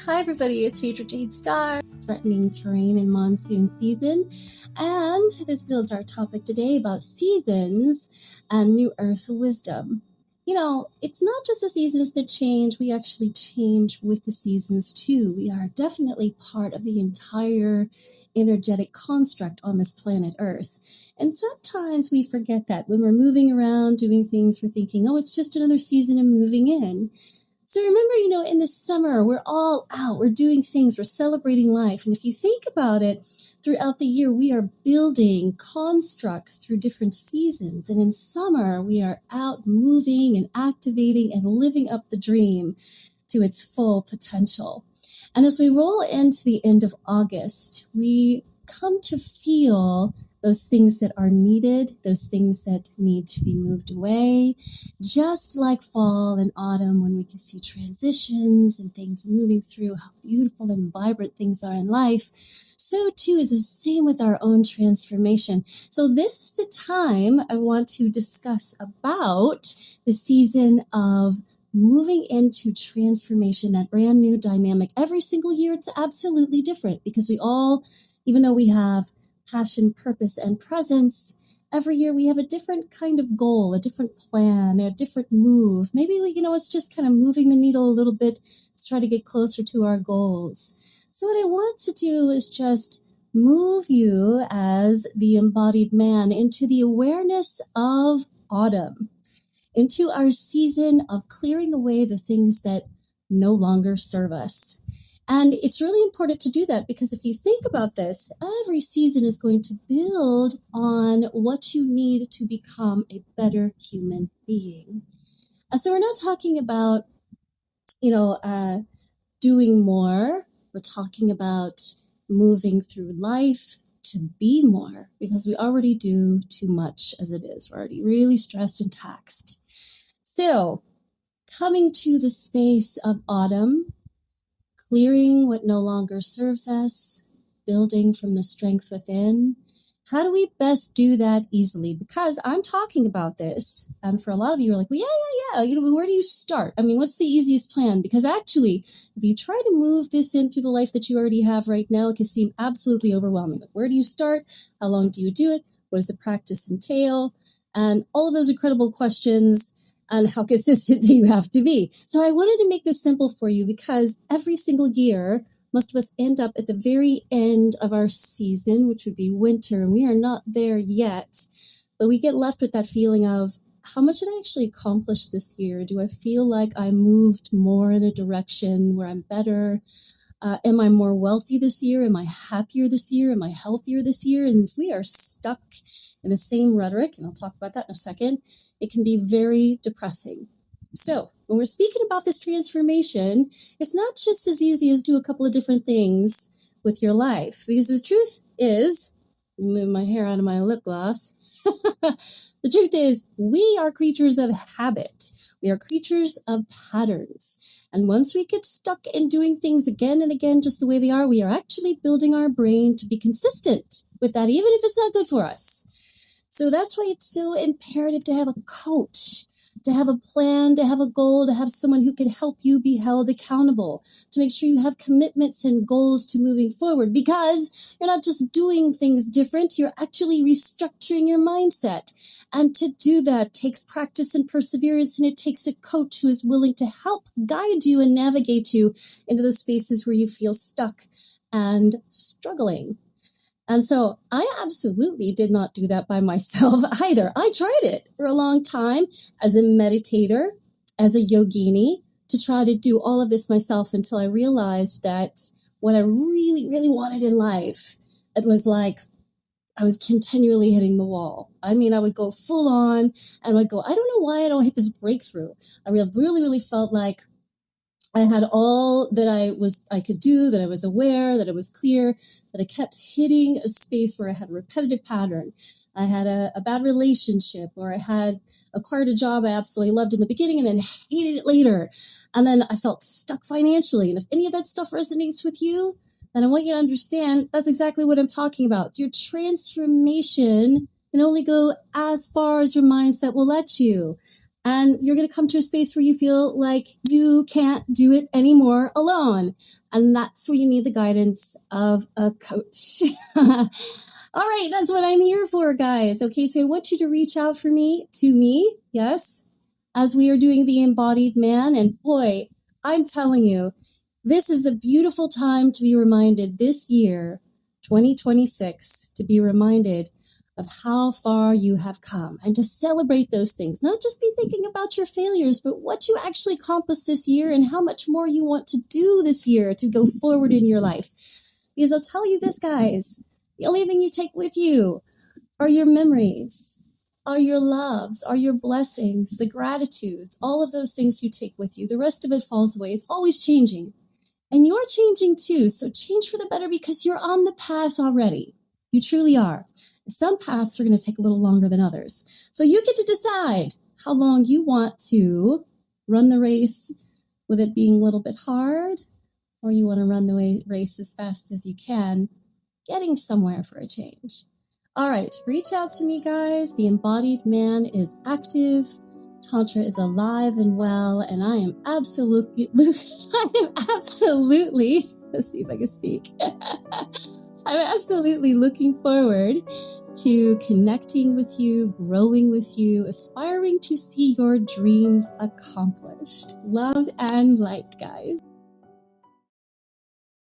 Hi everybody, it's Phaedra Jade Star, threatening terrain in monsoon season, and this builds our topic today about seasons and new earth wisdom. It's not just the seasons that change, we actually change with the seasons too. We are definitely part of the entire energetic construct on this planet Earth. And sometimes we forget that when we're moving around doing things, we're thinking, oh, it's just another season and moving in. So remember, in the summer, we're all out, we're doing things, we're celebrating life. And if you think about it, throughout the year, we are building constructs through different seasons. And in summer, we are out moving and activating and living up the dream to its full potential. And as we roll into the end of August, we come to feel those things that are needed, those things that need to be moved away, just like fall and autumn when we can see transitions and things moving through, how beautiful and vibrant things are in life. So too is the same with our own transformation. So this is the time I want to discuss about the season of moving into transformation, that brand new dynamic. Every single year it's absolutely different because we all, even though we have passion, purpose, and presence, every year we have a different kind of goal, a different plan, a different move. Maybe it's just kind of moving the needle a little bit to try to get closer to our goals. So what I want to do is just move you as the embodied man into the awareness of autumn, into our season of clearing away the things that no longer serve us. And it's really important to do that because if you think about this, every season is going to build on what you need to become a better human being. And so we're not talking about, doing more. We're talking about moving through life to be more because we already do too much as it is. We're already really stressed and taxed. So coming to the space of autumn, clearing what no longer serves us, building from the strength within. How do we best do that easily? Because I'm talking about this, and for a lot of you are like, well, yeah. Where do you start? I mean, what's the easiest plan? Because actually, if you try to move this in through the life that you already have right now, it can seem absolutely overwhelming. Like, where do you start? How long do you do it? What does the practice entail? And all of those incredible questions. And how consistent do you have to be? So I wanted to make this simple for you because every single year, most of us end up at the very end of our season, which would be winter, and we are not there yet. But we get left with that feeling of, how much did I actually accomplish this year? Do I feel like I moved more in a direction where I'm better? Am I more wealthy this year? Am I happier this year? Am I healthier this year? And if we are stuck in the same rhetoric, and I'll talk about that in a second, it can be very depressing. So when we're speaking about this transformation, it's not just as easy as do a couple of different things with your life. Because the truth is, move my hair out of my lip gloss. The truth is, we are creatures of habit. We are creatures of patterns. And once we get stuck in doing things again and again just the way they are, we are actually building our brain to be consistent with that, even if it's not good for us. So that's why it's so imperative to have a coach, to have a plan, to have a goal, to have someone who can help you be held accountable, to make sure you have commitments and goals to moving forward, because you're not just doing things different, you're actually restructuring your mindset. And to do that takes practice and perseverance, and it takes a coach who is willing to help guide you and navigate you into those spaces where you feel stuck and struggling. And so I absolutely did not do that by myself either. I tried it for a long time as a meditator, as a yogini, to try to do all of this myself until I realized that what I really, really wanted in life, it was like I was continually hitting the wall. I mean, I would go full on and I'd go, I don't know why I don't hit this breakthrough. I really, really felt like I had all that I could do, that I was aware, that it was clear, that I kept hitting a space where I had a repetitive pattern. I had a bad relationship, or I had acquired a job I absolutely loved in the beginning and then hated it later. And then I felt stuck financially. And if any of that stuff resonates with you, then I want you to understand that's exactly what I'm talking about. Your transformation can only go as far as your mindset will let you. And you're going to come to a space where you feel like you can't do it anymore alone. And that's where you need the guidance of a coach. All right, that's what I'm here for, guys. Okay, so I want you to reach out to me, yes, as we are doing the embodied man. And boy, I'm telling you, this is a beautiful time to be reminded this year, 2026, to be reminded of how far you have come and to celebrate those things. Not just be thinking about your failures, but what you actually accomplished this year and how much more you want to do this year to go forward in your life. Because I'll tell you this, guys, the only thing you take with you are your memories, are your loves, are your blessings, the gratitudes, all of those things you take with you. The rest of it falls away. It's always changing. And you're changing too. So change for the better because you're on the path already. You truly are. Some paths are going to take a little longer than others. So you get to decide how long you want to run the race with it being a little bit hard, or you want to run the race as fast as you can, getting somewhere for a change. All right, reach out to me, guys. The embodied man is active. Tantra is alive and well, and I am absolutely, let's see if I can speak. I'm absolutely looking forward to connecting with you, growing with you, aspiring to see your dreams accomplished. Love and light, guys.